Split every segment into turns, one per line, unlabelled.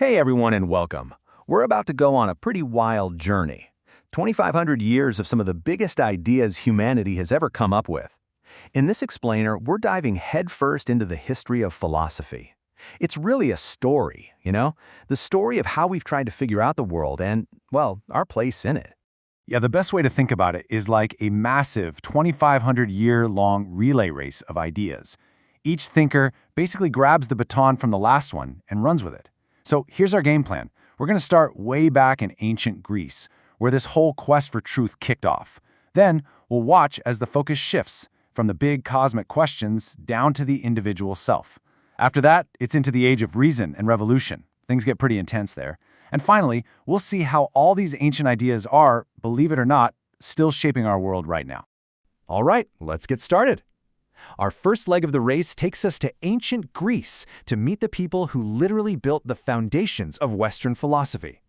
Hey everyone and welcome. We're about to go on a pretty wild journey. 2,500 years of some of the biggest ideas humanity has ever come up with. In this explainer, we're diving headfirst into the history of philosophy. It's really a story, the story of how we've tried to figure out the world and, well, our place in it.
Yeah, the best way to think about it is like a massive 2,500-year-long relay race of ideas. Each thinker basically grabs the baton from the last one and runs with it. So here's our game plan. We're going to start way back in ancient Greece, where this whole quest for truth kicked off. Then we'll watch as the focus shifts from the big cosmic questions down to the individual self. After that, it's into the age of reason and revolution. Things get pretty intense there. And finally, we'll see how all these ancient ideas are, believe it or not, still shaping our world right now.
All right, let's get started. Our first leg of the race takes us to ancient Greece to meet the people who literally built the foundations of Western philosophy.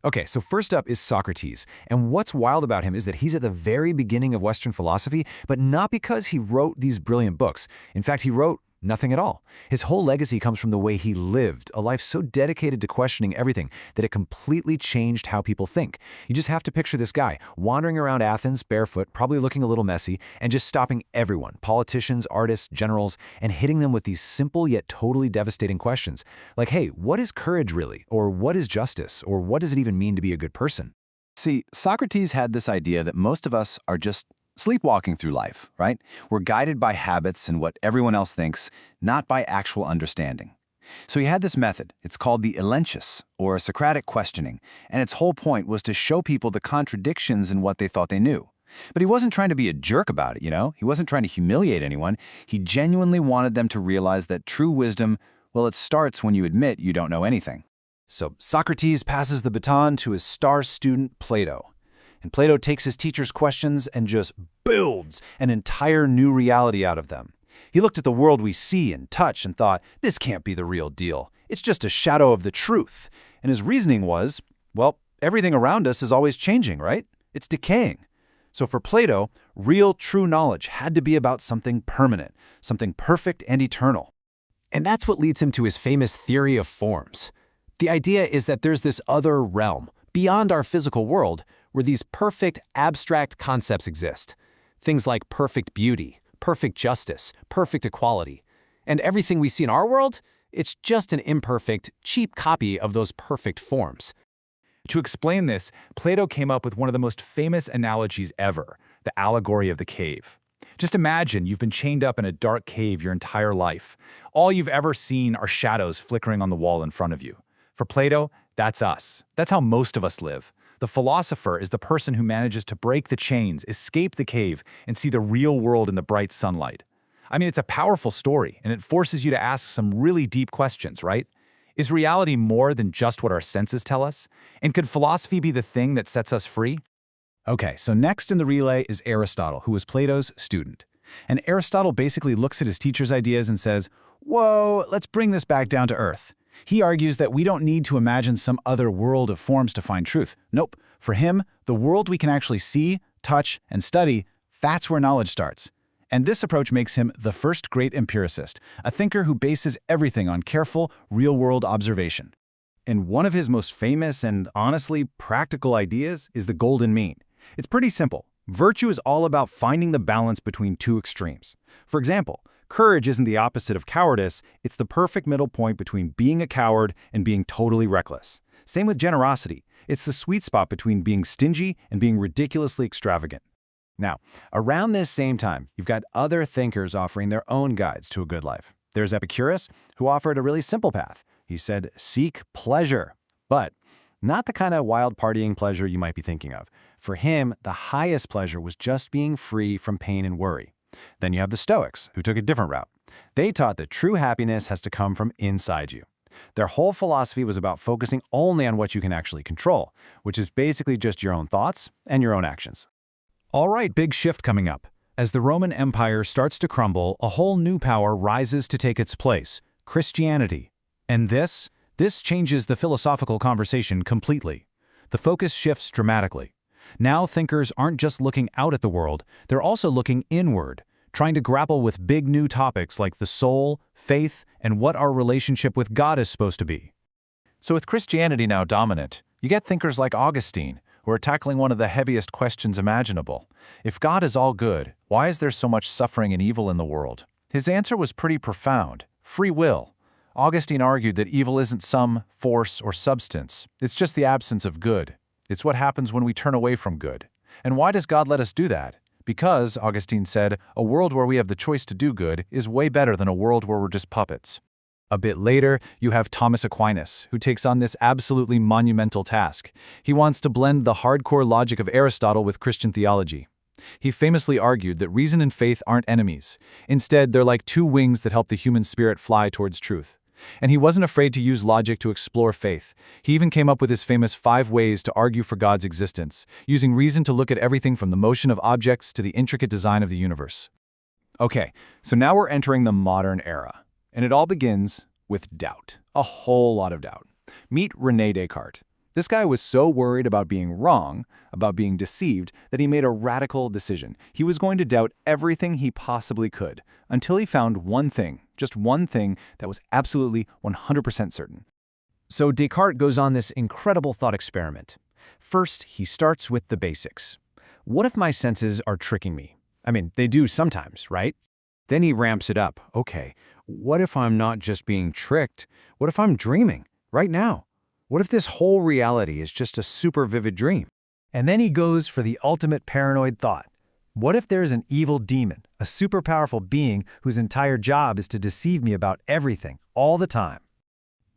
Okay, so first up is Socrates, and what's wild about him is that he's at the very beginning of Western philosophy, but not because he wrote these brilliant books. In fact, he wrote nothing at all. His whole legacy comes from the way he lived, a life so dedicated to questioning everything that it completely changed how people think. You just have to picture this guy wandering around Athens barefoot, probably looking a little messy, and just stopping everyone, politicians, artists, generals, and hitting them with these simple yet totally devastating questions. Like, hey, what is courage really? Or what is justice? Or what does it even mean to be a good person? See, Socrates had this idea that most of us are just sleepwalking through life, right? We're guided by habits and what everyone else thinks, not by actual understanding. So he had this method. It's called the relentless, or Socratic questioning, and its whole point was to show people the contradictions in what they thought they knew. But he wasn't trying to be a jerk about it, He wasn't trying to humiliate anyone. He genuinely wanted them to realize that true wisdom, well, it starts when you admit you don't know anything. So Socrates passes the baton to his star student, Plato. And Plato takes his teacher's questions and just builds an entire new reality out of them. He looked at the world we see and touch and thought, this can't be the real deal. It's just a shadow of the truth. And his reasoning was, well, everything around us is always changing, right? It's decaying. So for Plato, real, true knowledge had to be about something permanent, something perfect and eternal. And that's what leads him to his famous theory of forms. The idea is that there's this other realm, beyond our physical world, where these perfect, abstract concepts exist. Things like perfect beauty, perfect justice, perfect equality. And everything we see in our world, it's just an imperfect, cheap copy of those perfect forms.
To explain this, Plato came up with one of the most famous analogies ever, the allegory of the cave. Just imagine you've been chained up in a dark cave your entire life. All you've ever seen are shadows flickering on the wall in front of you. For Plato, that's us. That's how most of us live. The philosopher is the person who manages to break the chains, escape the cave, and see the real world in the bright sunlight. I mean, it's a powerful story, and it forces you to ask some really deep questions, right? Is reality more than just what our senses tell us? And could philosophy be the thing that sets us free?
Okay, so next in the relay is Aristotle, who was Plato's student. And Aristotle basically looks at his teacher's ideas and says, whoa, let's bring this back down to earth. He argues that we don't need to imagine some other world of forms to find truth. Nope. For him, the world we can actually see, touch, and study, that's where knowledge starts. And this approach makes him the first great empiricist, a thinker who bases everything on careful, real-world observation. And one of his most famous and honestly practical ideas is the golden mean. It's pretty simple. Virtue is all about finding the balance between two extremes. For example, courage isn't the opposite of cowardice, it's the perfect middle point between being a coward and being totally reckless. Same with generosity. It's the sweet spot between being stingy and being ridiculously extravagant. Now, around this same time, you've got other thinkers offering their own guides to a good life. There's Epicurus, who offered a really simple path. He said, seek pleasure, but not the kind of wild partying pleasure you might be thinking of. For him, the highest pleasure was just being free from pain and worry. Then you have the Stoics, who took a different route. They taught that true happiness has to come from inside you. Their whole philosophy was about focusing only on what you can actually control, which is basically just your own thoughts and your own actions. All right, big shift coming up. As the Roman Empire starts to crumble, a whole new power rises to take its place, Christianity. And this changes the philosophical conversation completely. The focus shifts dramatically. Now thinkers aren't just looking out at the world, they're also looking inward, trying to grapple with big new topics like the soul, faith, and what our relationship with God is supposed to be.
So with Christianity now dominant, you get thinkers like Augustine, who are tackling one of the heaviest questions imaginable. If God is all good, why is there so much suffering and evil in the world? His answer was pretty profound: free will. Augustine argued that evil isn't some force or substance. It's just the absence of good. It's what happens when we turn away from good. And why does God let us do that? Because, Augustine said, a world where we have the choice to do good is way better than a world where we're just puppets. A bit later, you have Thomas Aquinas, who takes on this absolutely monumental task. He wants to blend the hardcore logic of Aristotle with Christian theology. He famously argued that reason and faith aren't enemies. Instead, they're like two wings that help the human spirit fly towards truth. And he wasn't afraid to use logic to explore faith. He even came up with his famous 5 ways to argue for God's existence, using reason to look at everything from the motion of objects to the intricate design of the universe. Okay, so now we're entering the modern era. And it all begins with doubt. A whole lot of doubt. Meet René Descartes. This guy was so worried about being wrong, about being deceived, that he made a radical decision. He was going to doubt everything he possibly could, until he found one thing, just one thing, that was absolutely 100% certain.
So Descartes goes on this incredible thought experiment. First, he starts with the basics. What if my senses are tricking me? I mean, they do sometimes, right? Then he ramps it up. Okay, what if I'm not just being tricked? What if I'm dreaming right now? What if this whole reality is just a super vivid dream? And then he goes for the ultimate paranoid thought. What if there's an evil demon, a super powerful being whose entire job is to deceive me about everything, all the time?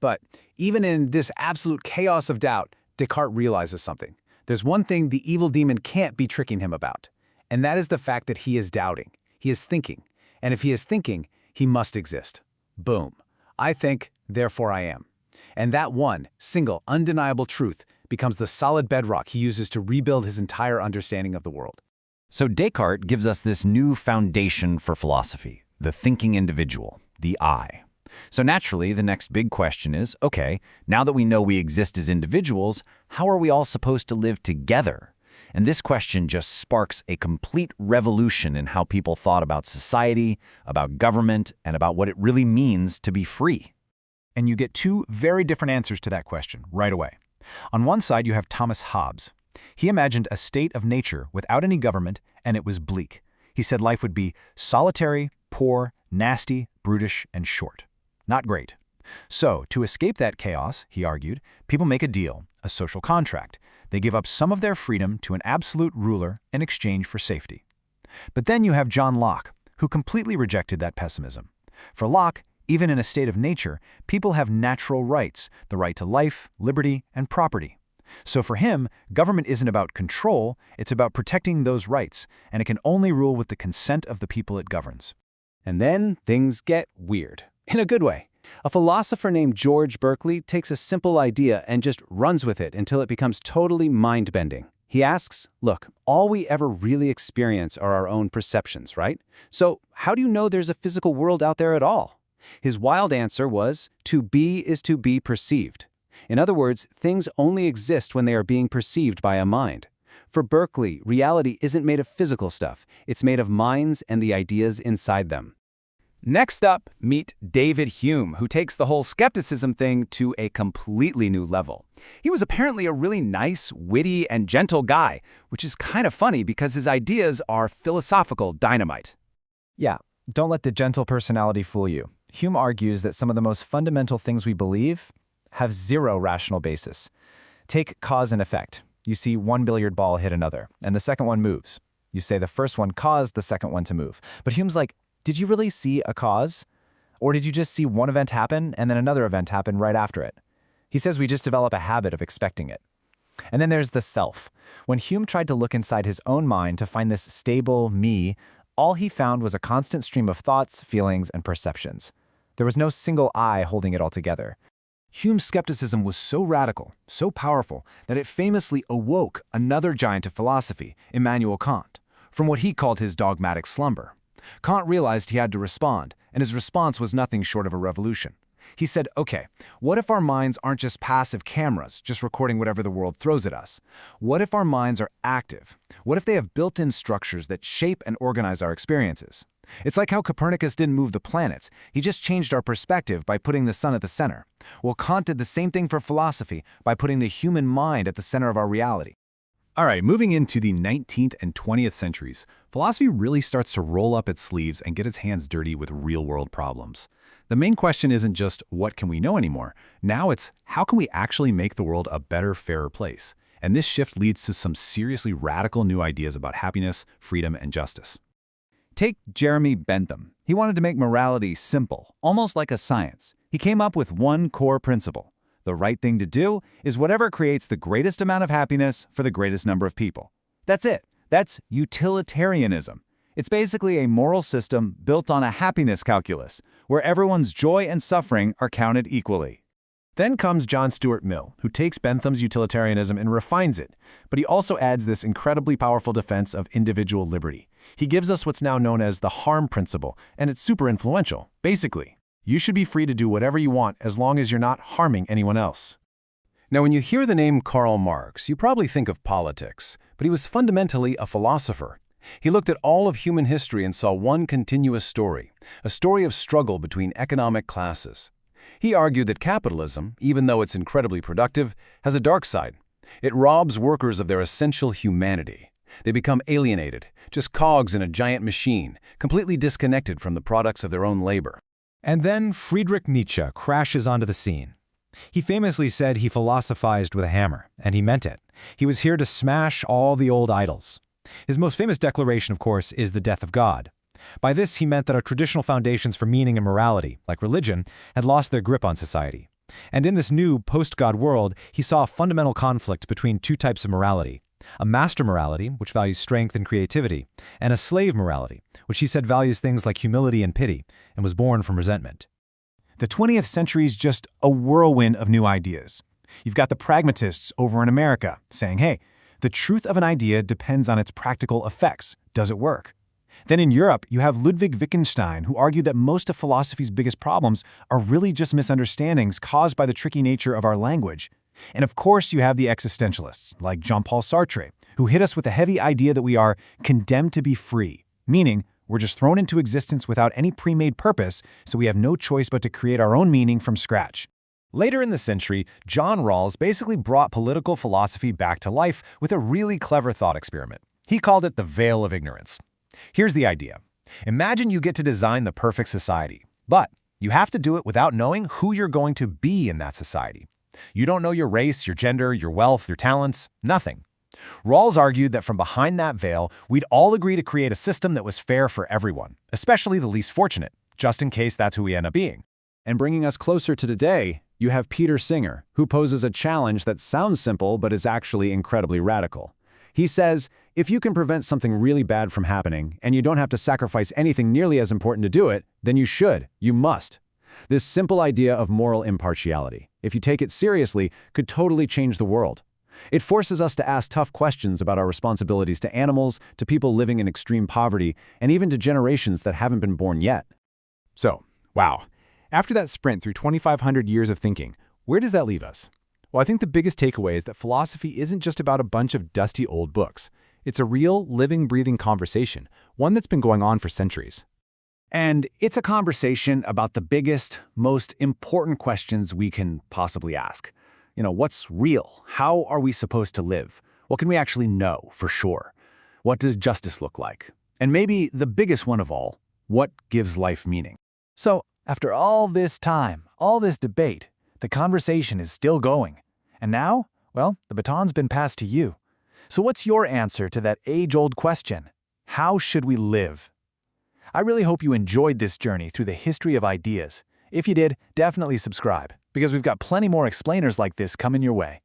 But even in this absolute chaos of doubt, Descartes realizes something. There's one thing the evil demon can't be tricking him about, and that is the fact that he is doubting. He is thinking. And if he is thinking, he must exist. Boom. I think, therefore I am. And that one, single, undeniable truth becomes the solid bedrock he uses to rebuild his entire understanding of the world.
So Descartes gives us this new foundation for philosophy, the thinking individual, the I. So naturally, the next big question is, okay, now that we know we exist as individuals, how are we all supposed to live together? And this question just sparks a complete revolution in how people thought about society, about government, and about what it really means to be free.
And you get 2 very different answers to that question right away. On one side, you have Thomas Hobbes. He imagined a state of nature without any government, and it was bleak. He said life would be solitary, poor, nasty, brutish, and short. Not great. So, to escape that chaos, he argued, people make a deal, a social contract. They give up some of their freedom to an absolute ruler in exchange for safety. But then you have John Locke, who completely rejected that pessimism. For Locke, even in a state of nature, people have natural rights, the right to life, liberty, and property. So for him, government isn't about control, it's about protecting those rights, and it can only rule with the consent of the people it governs.
And then things get weird. In a good way. A philosopher named George Berkeley takes a simple idea and just runs with it until it becomes totally mind-bending. He asks, look, all we ever really experience are our own perceptions, right? So how do you know there's a physical world out there at all? His wild answer was, to be is to be perceived. In other words, things only exist when they are being perceived by a mind. For Berkeley, reality isn't made of physical stuff. It's made of minds and the ideas inside them. Next up, meet David Hume, who takes the whole skepticism thing to a completely new level. He was apparently a really nice, witty, and gentle guy, which is kind of funny because his ideas are philosophical dynamite.
Yeah, don't let the gentle personality fool you. Hume argues that some of the most fundamental things we believe have zero rational basis. Take cause and effect. You see one billiard ball hit another, and the second one moves. You say the first one caused the second one to move. But Hume's like, did you really see a cause? Or did you just see one event happen and then another event happen right after it? He says we just develop a habit of expecting it. And then there's the self. When Hume tried to look inside his own mind to find this stable me, all he found was a constant stream of thoughts, feelings, and perceptions. There was no single I holding it all together.
Hume's skepticism was so radical, so powerful, that it famously awoke another giant of philosophy, Immanuel Kant, from what he called his dogmatic slumber. Kant realized he had to respond, and his response was nothing short of a revolution. He said, okay, what if our minds aren't just passive cameras, just recording whatever the world throws at us? What if our minds are active? What if they have built-in structures that shape and organize our experiences? It's like how Copernicus didn't move the planets. He just changed our perspective by putting the sun at the center. Well, Kant did the same thing for philosophy by putting the human mind at the center of our reality.
All right, moving into the 19th and 20th centuries, philosophy really starts to roll up its sleeves and get its hands dirty with real-world problems. The main question isn't just what can we know anymore. Now it's how can we actually make the world a better, fairer place? And this shift leads to some seriously radical new ideas about happiness, freedom, and justice.
Take Jeremy Bentham. He wanted to make morality simple, almost like a science. He came up with one core principle. The right thing to do is whatever creates the greatest amount of happiness for the greatest number of people. That's it. That's utilitarianism. It's basically a moral system built on a happiness calculus, where everyone's joy and suffering are counted equally.
Then comes John Stuart Mill, who takes Bentham's utilitarianism and refines it, but he also adds this incredibly powerful defense of individual liberty. He gives us what's now known as the harm principle, and it's super influential. Basically, you should be free to do whatever you want as long as you're not harming anyone else.
Now, when you hear the name Karl Marx, you probably think of politics, but he was fundamentally a philosopher. He looked at all of human history and saw one continuous story, a story of struggle between economic classes. He argued that capitalism, even though it's incredibly productive, has a dark side. It robs workers of their essential humanity. They become alienated, just cogs in a giant machine, completely disconnected from the products of their own labor.
And then Friedrich Nietzsche crashes onto the scene. He famously said he philosophized with a hammer, and he meant it. He was here to smash all the old idols. His most famous declaration, of course, is the death of God. By this, he meant that our traditional foundations for meaning and morality, like religion, had lost their grip on society. And in this new post-God world, he saw a fundamental conflict between two types of morality: a master morality, which values strength and creativity, and a slave morality, which he said values things like humility and pity, and was born from resentment.
The 20th century is just a whirlwind of new ideas. You've got the pragmatists over in America saying, hey, the truth of an idea depends on its practical effects. Does it work? Then in Europe, you have Ludwig Wittgenstein, who argued that most of philosophy's biggest problems are really just misunderstandings caused by the tricky nature of our language. And of course, you have the existentialists, like Jean-Paul Sartre, who hit us with the heavy idea that we are condemned to be free, meaning we're just thrown into existence without any pre-made purpose, so we have no choice but to create our own meaning from scratch.
Later in the century, John Rawls basically brought political philosophy back to life with a really clever thought experiment. He called it the veil of ignorance. Here's the idea. Imagine you get to design the perfect society, but you have to do it without knowing who you're going to be in that society. You don't know your race, your gender, your wealth, your talents, nothing. Rawls argued that from behind that veil, we'd all agree to create a system that was fair for everyone, especially the least fortunate, just in case that's who we end up being.
And bringing us closer to today, you have Peter Singer, who poses a challenge that sounds simple but is actually incredibly radical. He says, if you can prevent something really bad from happening, and you don't have to sacrifice anything nearly as important to do it, then you should, you must. This simple idea of moral impartiality, if you take it seriously, could totally change the world. It forces us to ask tough questions about our responsibilities to animals, to people living in extreme poverty, and even to generations that haven't been born yet.
So, wow. After that sprint through 2,500 years of thinking, where does that leave us? Well, I think the biggest takeaway is that philosophy isn't just about a bunch of dusty old books. It's a real, living, breathing conversation, one that's been going on for centuries.
And it's a conversation about the biggest, most important questions we can possibly ask. What's real? How are we supposed to live? What can we actually know for sure? What does justice look like? And maybe the biggest one of all, what gives life meaning?
So, after all this time, all this debate, the conversation is still going. And now, well, the baton's been passed to you. So what's your answer to that age-old question? How should we live? I really hope you enjoyed this journey through the history of ideas. If you did, definitely subscribe, because we've got plenty more explainers like this coming your way.